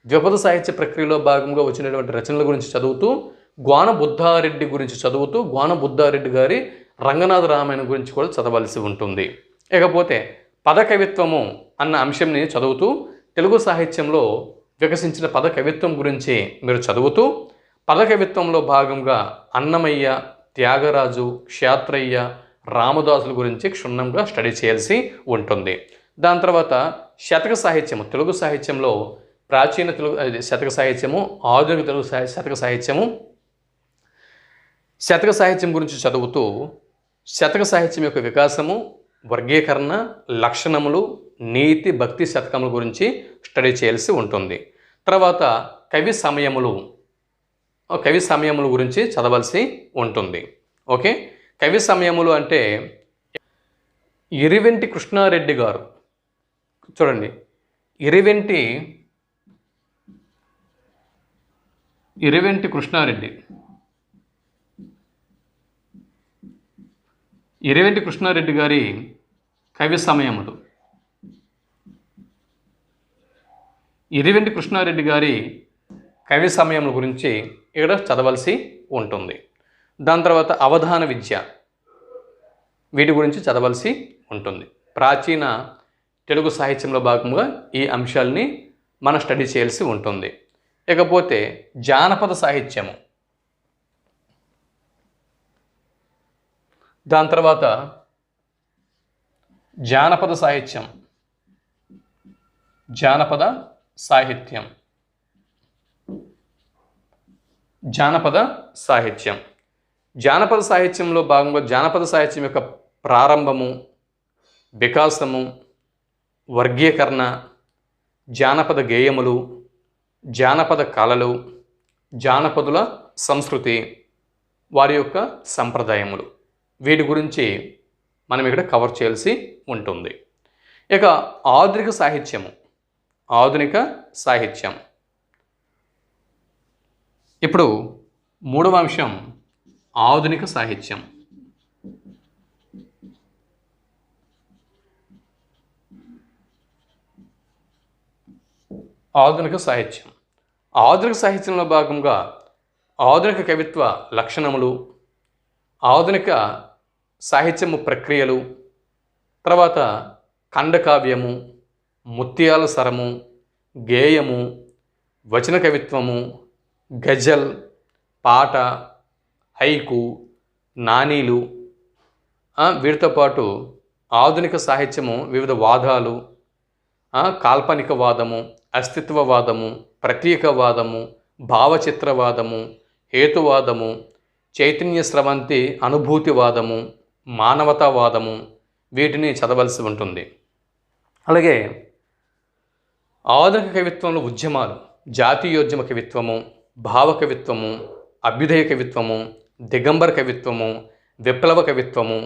ద్విపద సాహిత్య ప్రక్రియలో భాగంగా వచ్చినటువంటి రచనల గురించి చదువుతూ, గ్వాన బుద్ధారెడ్డి గురించి చదువుతూ, గ్వాన బుద్ధారెడ్డి గారి రంగనాథ రామాయణం గురించి కూడా చదవలసి ఉంటుంది. ఇకపోతే పద కవిత్వము అన్న అంశంని చదువుతూ తెలుగు సాహిత్యంలో వికసించిన పద కవిత్వం గురించి మీరు చదువుతూ, పద కవిత్వంలో భాగంగా అన్నమయ్య, త్యాగరాజు, క్షేత్రయ్య, రామదాసుల గురించి క్షుణ్ణంగా స్టడీ చేయాల్సి ఉంటుంది. దాని తర్వాత శతక సాహిత్యము, తెలుగు సాహిత్యంలో ప్రాచీన తెలుగు శతక సాహిత్యము, ఆధునిక తెలుగు శతక సాహిత్యము, శతక సాహిత్యం గురించి చదువుతూ శతక సాహిత్యం యొక్క వికాసము, వర్గీకరణ, లక్షణములు, నీతి, భక్తి శతకముల గురించి స్టడీ చేయాల్సి ఉంటుంది. తర్వాత కవి సమయములు, కవి సమయముల గురించి చదవాల్సి ఉంటుంది. ఓకే, కవి సమయములు అంటే ఇరివెంటి కృష్ణారెడ్డి గారు, చూడండి, ఇరివెంటి కృష్ణారెడ్డి, ఇరివెంటి కృష్ణారెడ్డి గారి కవి సమయములు, ఇరివెంటి కృష్ణారెడ్డి గారి కవి సమయముల గురించి ఇక్కడ చదవాల్సి ఉంటుంది. దాని తర్వాత అవధాన విద్య, వీటి గురించి చదవాల్సి ఉంటుంది. ప్రాచీన తెలుగు సాహిత్యంలో భాగంగా ఈ అంశాలని మనం స్టడీ చేయాల్సి ఉంటుంది. ఇకపోతే జానపద సాహిత్యము, దాని తర్వాత జానపద సాహిత్యం, జానపద సాహిత్యం. జానపద సాహిత్యం. జానపద సాహిత్యంలో భాగంగా జానపద సాహిత్యం యొక్క ప్రారంభము, వికాసము, వర్గీకరణ, జానపద గేయములు, జానపద కళలు, జానపదుల సంస్కృతి, వారి యొక్క సంప్రదాయములు, వీటి గురించి మనం ఇక్కడ కవర్ చేయాల్సి ఉంటుంది. ఇక ఆధునిక సాహిత్యము. ఆధునిక సాహిత్యం. ఇప్పుడు మూడవ అంశం ఆధునిక సాహిత్యం. ఆధునిక సాహిత్యం. ఆధునిక సాహిత్యంలో భాగంగా ఆధునిక కవిత్వ లక్షణములు, ఆధునిక సాహిత్యము ప్రక్రియలు, తర్వాత ఖండకావ్యము, ముత్యాల సరము, గేయము, వచన కవిత్వము, గజల్, పాట, హైకు, నానీలు, వీటితో పాటు ఆధునిక సాహిత్యము వివిధ వాదాలు, కాల్పనిక వాదము, అస్తిత్వవాదము, ప్రతీకవాదము, భావచిత్రవాదము, హేతువాదము, చైతన్య స్రవంతి అనుభూతివాదము, మానవతావాదము, వీటిని చదవలసి ఉంటుంది. అలాగే ఆధునిక కవిత్వంలో ఉద్యమాలు, జాతీయోద్యమ కవిత్వము, భావ కవిత్వము, అభ్యుదయ కవిత్వము, దిగంబర కవిత్వము, విప్లవ కవిత్వము,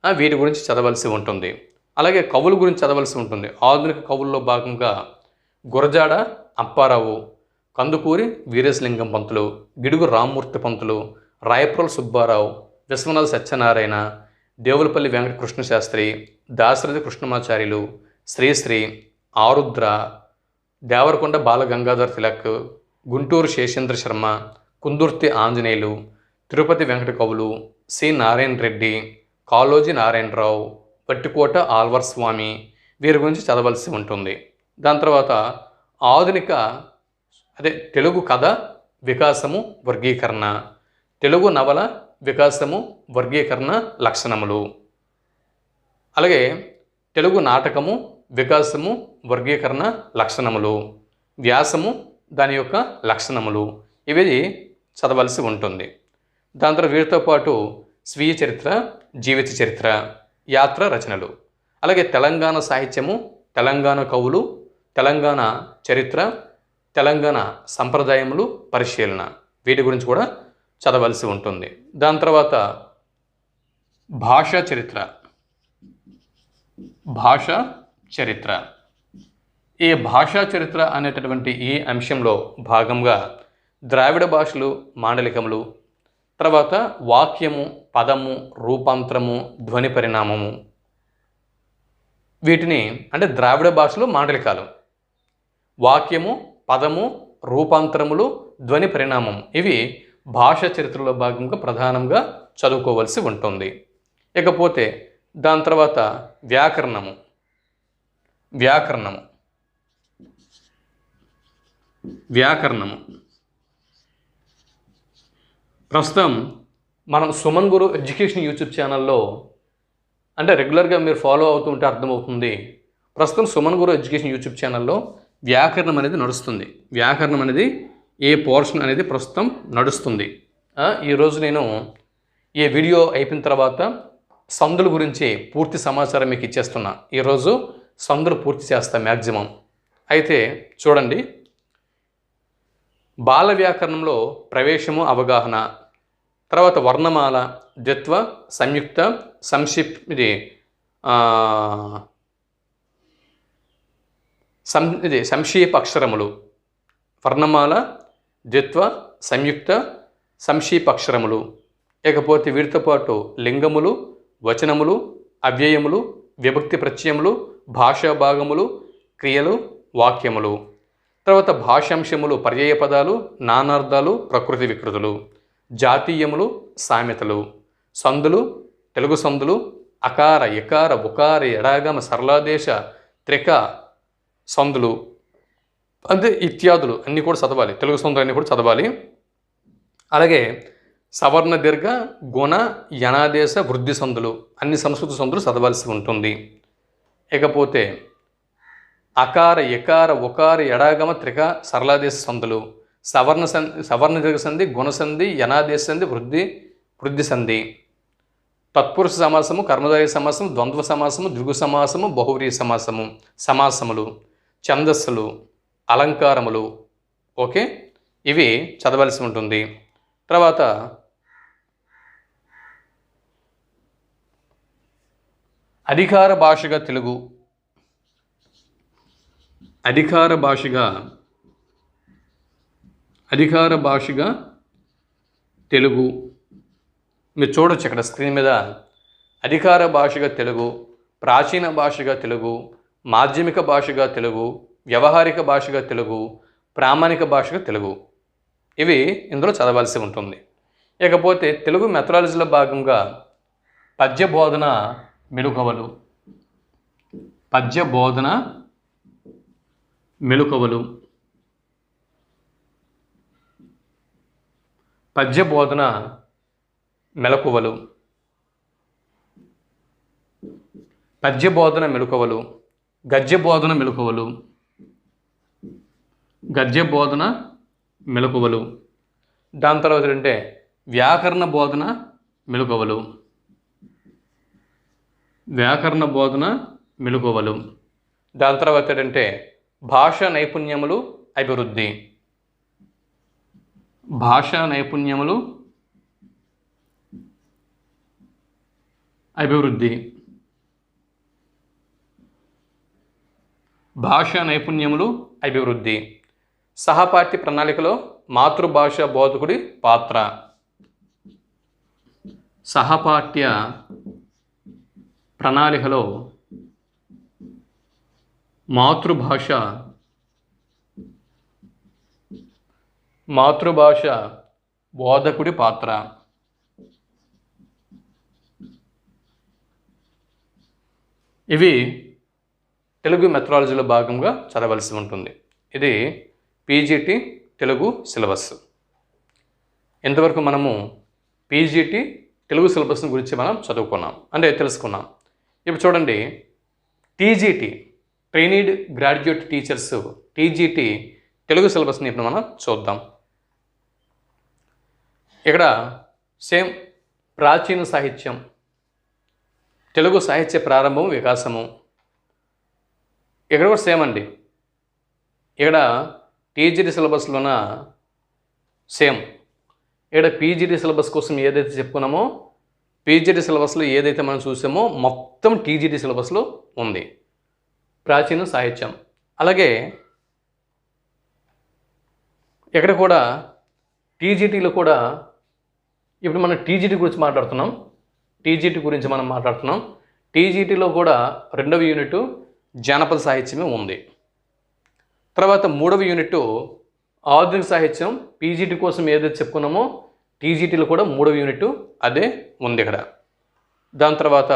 వీటి గురించి చదవలసి ఉంటుంది. అలాగే కవుల గురించి చదవలసి ఉంటుంది. ఆధునిక కవుల్లో భాగంగా గురజాడ అప్పారావు, కందుకూరి వీరేశలింగం పంతులు, గిడుగు రామ్మూర్తి పంతులు, రాయప్రోలు సుబ్బారావు, విశ్వనాథ సత్యనారాయణ, దేవులపల్లి వెంకట కృష్ణశాస్త్రి, దాశరథి కృష్ణమాచార్యులు, శ్రీశ్రీ, ఆరుద్ర, దేవరకొండ బాలగంగాధర తిలక్, గుంటూరు శేషేంద్ర శర్మ, కుందుర్తి ఆంజనేయులు, తిరుపతి వెంకట కవులు, సి నారాయణ రెడ్డి, కాళోజీ నారాయణరావు, పట్టికోట ఆల్వర్ స్వామి, వీరి గురించి చదవలసి ఉంటుంది. దాని తర్వాత ఆధునిక తెలుగు కథ వికాసము వర్గీకరణ, తెలుగు నవల వికాసము వర్గీకరణ లక్షణములు, అలాగే తెలుగు నాటకము వికాసము వర్గీకరణ లక్షణములు, వ్యాసము దాని యొక్క లక్షణములు, ఇవి చదవలసి ఉంటుంది. దాని తర్వాత వీటితో పాటు స్వీయ చరిత్ర, జీవిత చరిత్ర, యాత్ర రచనలు, అలాగే తెలంగాణ సాహిత్యము, తెలంగాణ కవులు, తెలంగాణ చరిత్ర, తెలంగాణ సంప్రదాయములు పరిశీలన, వీటి గురించి కూడా చదవలసి ఉంటుంది. దాని తర్వాత భాషా చరిత్ర. భాషా చరిత్ర. ఈ భాషా చరిత్ర అనేటటువంటి ఈ అంశంలో భాగంగా ద్రావిడ భాషలు, మాండలికములు, తర్వాత వాక్యము, పదము, రూపాంతరము, ధ్వని పరిణామము, వీటిని ద్రావిడ భాషలు, మాండలికాలు, వాక్యము, పదము, రూపాంతరములు, ధ్వని పరిణామం, ఇవి భాషా చరిత్రలో భాగంగా ప్రధానంగా చదువుకోవలసి ఉంటుంది. ఇకపోతే దాని తర్వాత వ్యాకరణము. వ్యాకరణము. వ్యాకరణము ప్రస్తుతం మనం సుమన్ గురు ఎడ్యుకేషన్ యూట్యూబ్ ఛానల్లో రెగ్యులర్గా మీరు ఫాలో అవుతూ ఉంటే అర్థమవుతుంది. ప్రస్తుతం సుమన్ గురు ఎడ్యుకేషన్ యూట్యూబ్ ఛానల్లో వ్యాకరణం అనేది నడుస్తుంది. వ్యాకరణం అనేది ఏ పోర్షన్ అనేది ప్రస్తుతం నడుస్తుంది. ఈరోజు నేను ఈ వీడియో అయిపోయిన తర్వాత సందుల గురించి పూర్తి సమాచారం మీకు ఇచ్చేస్తున్నా. ఈరోజు సందులు పూర్తి చేస్తా మ్యాక్సిమం. అయితే చూడండి, బాల వ్యాకరణంలో ప్రవేశము, అవగాహన, తర్వాత వర్ణమాల, ద్విత్వ, సంయుక్త, సంక్షేప అక్షరములు, వర్ణమాల, ద్విత్వ, సంయుక్త, సంక్షేప అక్షరములు. ఇకపోతే వీటితో పాటు లింగములు, వచనములు, అవ్యయములు, విభక్తి ప్రత్యయములు, భాషా భాగములు, క్రియలు, వాక్యములు, తర్వాత భాషాంశములు, పర్యాయ పదాలు, నానార్థాలు, ప్రకృతి వికృతులు, జాతీయములు, సామెతలు, సందులు, తెలుగు సందులు, అకార, ఇకార, ఉకార, ఎడాగమ, సరళాదేశ, త్రిక సందులు, ఇత్యాదులు అన్నీ కూడా చదవాలి. తెలుగు సందులు అన్నీ కూడా చదవాలి. అలాగే సవర్ణ దీర్ఘ, గుణ, యనాదేశ, వృద్ధి సందులు, అన్ని సంస్కృత సందులు చదవాల్సి ఉంటుంది. ఇకపోతే అకార ఎకార ఉకార ఎడాగమ త్రిక సరళాదేశ సంధులు, సవర్ణ దీర్ఘ సంధి, గుణసంధి, యనాదేశ సంధి, వృద్ధి సంధి, తత్పురుష సమాసము, కర్మధారయ సమాసము, ద్వంద్వ సమాసము, ద్విగు సమాసము, బహువ్రీహి సమాసము, సమాసములు, ఛందస్సులు, అలంకారములు. ఓకే, ఇవి చదవాల్సి ఉంటుంది. తర్వాత అధికార భాషగా తెలుగు, అధికార భాషగా తెలుగు మీరు చూడొచ్చు ఇక్కడ స్క్రీన్ మీద. అధికార భాషగా తెలుగు, ప్రాచీన భాషగా తెలుగు, మాధ్యమిక భాషగా తెలుగు, వ్యవహారిక భాషగా తెలుగు, ప్రామాణిక భాషగా తెలుగు. ఇవి ఇందులో చదవాల్సి ఉంటుంది. ఇకపోతే తెలుగు మెథడాలజీలో భాగంగా పద్య బోధన మెళుకువలు, పద్య బోధన మెళుకువలు, పద్య బోధన మెలకువలు, పద్య బోధన మెళుకువలు, గద్య బోధన మెళుకువలు, గద్య బోధన మెళకువలు. దాని తర్వాత ఏంటంటే వ్యాకరణ బోధన మెళకువలు, వ్యాకరణ బోధన మెళకువలు. దాని తర్వాత ఏంటంటే భాషా నైపుణ్యములు అభివృద్ధి, భాషా నైపుణ్యములు అభివృద్ధి, భాషా నైపుణ్యములు అభివృద్ధి. సహపాఠ్య ప్రణాళికలో మాతృభాష బోధకుడి పాత్ర, సహపాఠ్య ప్రణాళికలో మాతృభాష బోధకుడి పాత్ర. ఇవి తెలుగు మెథడాలజీలో భాగంగా చదవలసి ఉంటుంది. ఇది పీజీటీ తెలుగు సిలబస్. ఇంతవరకు మనము పీజీటీ తెలుగు సిలబస్ గురించి మనం చదువుకున్నాం, అంటే తెలుసుకున్నాం. ఇప్పుడు చూడండి, TGT trained graduate teachers TGT Telugu సిలబస్ని ఇప్పుడు మనం చూద్దాం. ఇక్కడ సేమ్ ప్రాచీన సాహిత్యం, తెలుగు సాహిత్య ప్రారంభం వికాసము, ఇక్కడ కూడా సేమ్ అండి. ఇక్కడ టీజీటీ సిలబస్లోన సేమ్. ఇక్కడ పీజీటీ సిలబస్ కోసం ఏదైతే చెప్పుకున్నామో, పీజీటీ సిలబస్లో ఏదైతే మనం చూసామో మొత్తం టీజీటీ సిలబస్లో ఉంది ప్రాచీన సాహిత్యం. అలాగే ఇక్కడ కూడా టీజీటీలో కూడా ఇప్పుడు మనం టీజీటీ గురించి మాట్లాడుతున్నాం. టీజీటీలో కూడా 2వ యూనిట్ జానపద సాహిత్యమే ఉంది. తర్వాత 3వ యూనిట్ ఆధునిక సాహిత్యం. పీజీటీ కోసం ఏదైతే చెప్పుకున్నామో టీజీటీలో కూడా 3వ యూనిట్ అదే ఉంది ఇక్కడ. దాని తర్వాత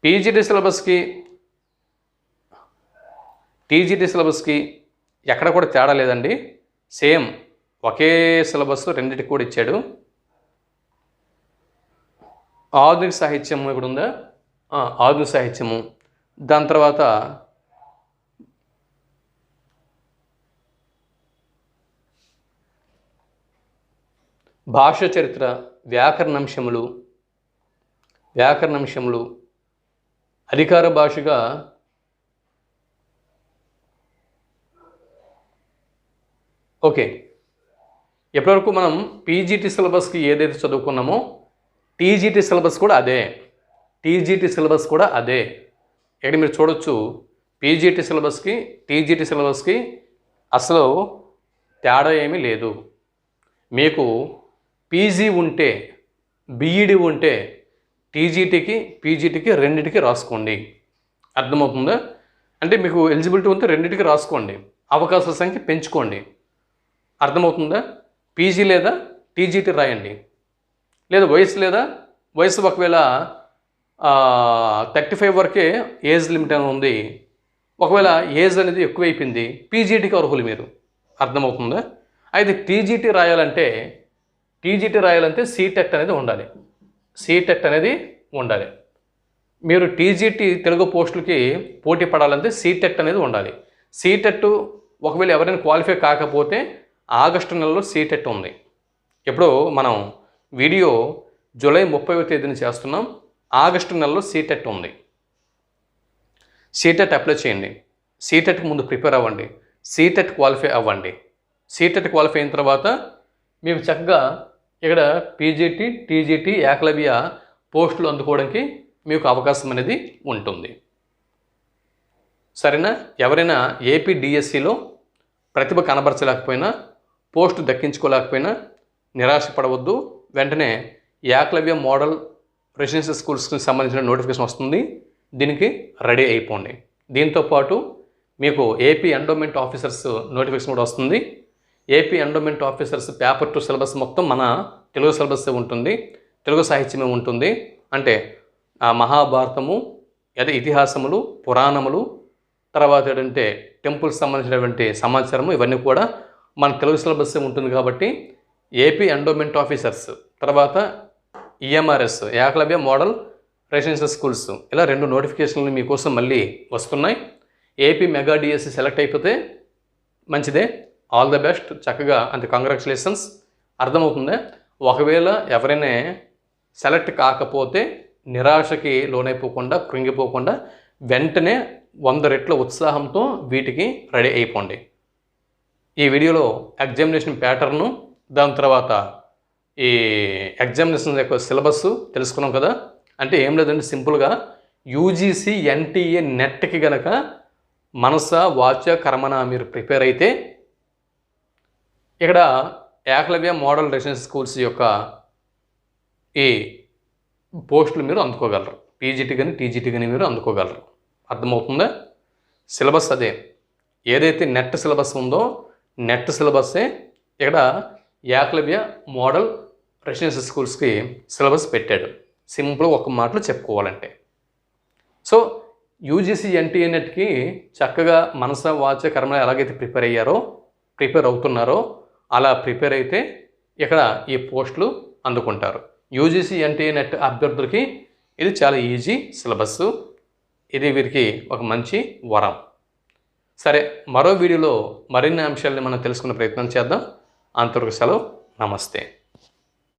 టీజీటీ సిలబస్కి ఎక్కడ కూడా తేడా లేదండి. సేమ్ ఒకే సిలబస్ రెండింటికి కూడా ఇచ్చాడు. ఆధునిక సాహిత్యము ఇక్కడ ఉందా, ఆధునిక సాహిత్యము. దాని తర్వాత భాష చరిత్ర, వ్యాకరణంశములు, అధికార భాషగా ఓకే. ఎప్పటివరకు మనం పీజీటీ సిలబస్కి ఏదైతే చదువుకున్నామో టీజీటీ సిలబస్ కూడా అదే. ఇక్కడ మీరు చూడొచ్చు, పీజీటీ సిలబస్కి టీజీటీ సిలబస్కి అసలు తేడా ఏమీ లేదు. మీకు పీజీ ఉంటే, బీఈడి ఉంటే టీజీటీకి పీజీటీకి రెండింటికి రాసుకోండి. అర్థమవుతుందా? అంటే మీకు ఎలిజిబిలిటీ ఉంటే రెండింటికి రాసుకోండి, అవకాశాల సంఖ్య పెంచుకోండి. అర్థమవుతుందా? పీజీ లేదా టీజీటీ రాయండి. లేదా వయసు ఒకవేళ 35 వరకే ఏజ్ లిమిట్ అని ఉంది. ఒకవేళ ఏజ్ అనేది ఎక్కువైపోయింది, పీజీటీకి అర్హులు మీరు. అర్థమవుతుందా? అయితే టీజీటీ రాయాలంటే సీటెట్ అనేది ఉండాలి. సీటెట్ అనేది ఉండాలి. మీరు టీజీటీ తెలుగు పోస్టులకి పోటీ పడాలంటే సీటెట్ అనేది ఉండాలి. సీటెట్ ఒకవేళ ఎవరైనా క్వాలిఫై కాకపోతే ఆగస్టు నెలలో సీటెట్ ఉంది. ఇప్పుడు మనం వీడియో జూలై 30వ తేదీన చేస్తున్నాం. ఆగస్టు నెలలో సీటెట్ ఉంది. సీటెట్ అప్లై చేయండి. సీటెట్కి ముందు ప్రిపేర్ అవ్వండి. సీటెట్ క్వాలిఫై అవ్వండి. సీటెట్ క్వాలిఫై అయిన తర్వాత మీకు చక్కగా ఇక్కడ పీజీటీ, టీజీటీ, ఏకలవ్య పోస్టులు అందుకోవడానికి మీకు అవకాశం అనేది ఉంటుంది. సరేనా? ఎవరైనా ఏపీ డిఎస్సిలో ప్రతిభ కనబరచలేకపోయినా, పోస్టు దక్కించుకోలేకపోయినా నిరాశపడవద్దు. వెంటనే ఏకలవ్య మోడల్ రెసిడెన్షియల్ స్కూల్స్కి సంబంధించిన నోటిఫికేషన్ వస్తుంది. దీనికి రెడీ అయిపోండి. దీంతోపాటు మీకు ఏపీ ఎండోమెంట్ ఆఫీసర్స్ నోటిఫికేషన్ కూడా వస్తుంది. AP endowment officers paper 2 syllabus మొత్తం మన తెలుగు సిలబస్ ఉంటుంది. తెలుగు సాహిత్యమే ఉంటుంది. అంటే మహాభారతము, అదే ఇతిహాసములు, పురాణములు, తర్వాత ఏంటంటే టెంపుల్స్ సంబంధించినటువంటి సమాచారము, ఇవన్నీ కూడా మన తెలుగు సిలబస్ ఉంటుంది. కాబట్టి ఏపీ ఎండోమెంట్ ఆఫీసర్స్, తర్వాత EMRS Eklavya model residential schools, ఇలా 2 నోటిఫికేషన్లు మీకోసం మళ్ళీ వస్తున్నాయి. ఏపీ మెగా డిఎస్సి సెలెక్ట్ అయిపోతే మంచిదే. All the best. చక్కగా అంటే కంగ్రాచులేషన్స్. అర్థమవుతుందా? ఒకవేళ ఎవరైనా సెలెక్ట్ కాకపోతే నిరాశకి లోనైపోకుండా, కృంగిపోకుండా వెంటనే 100 రెట్ల ఉత్సాహంతో వీటికి రెడీ అయిపోండి. ఈ వీడియోలో ఎగ్జామినేషన్ ప్యాటర్ను, దాని తర్వాత ఈ ఎగ్జామినేషన్ యొక్క సిలబస్ తెలుసుకున్నాం కదా. అంటే ఏం లేదంటే సింపుల్గా యూజీసీ ఎన్టీఏ నెట్కి గనక మనస వాచ కర్మన మీరు ప్రిపేర్ అయితే ఇక్కడ ఏకలవ్య మోడల్ రెసిడెన్షియల్ స్కూల్స్ యొక్క ఈ పోస్టులు మీరు అందుకోగలరు. పీజీటీ కానీ టీజీటీ కానీ మీరు అందుకోగలరు. అర్థమవుతుందా? సిలబస్ అదే. ఏదైతే నెట్ సిలబస్ ఉందో నెట్ సిలబస్సే ఇక్కడ ఏకలవ్య మోడల్ రెసిడెన్షియల్ స్కూల్స్కి సిలబస్ పెట్టాడు. సింపుల్ ఒక మాటలో చెప్పుకోవాలంటే. సో యూజీసీ ఎన్టీఏ నెట్కి చక్కగా మనస వాచ కర్మ ఎలాగైతే ప్రిపేర్ అవుతున్నారో అలా ప్రిపేర్ అయితే ఇక్కడ ఈ పోస్టులు అందుకుంటారు. యూజీసీ ఎన్టీఏ నెట్ అభ్యర్థులకి ఇది చాలా ఈజీ సిలబస్. ఇది వీరికి ఒక మంచి వరం. సరే, మరో వీడియోలో మరిన్ని అంశాలని మనం తెలుసుకునే ప్రయత్నం చేద్దాం. అంతవరకు సెలవు. నమస్తే.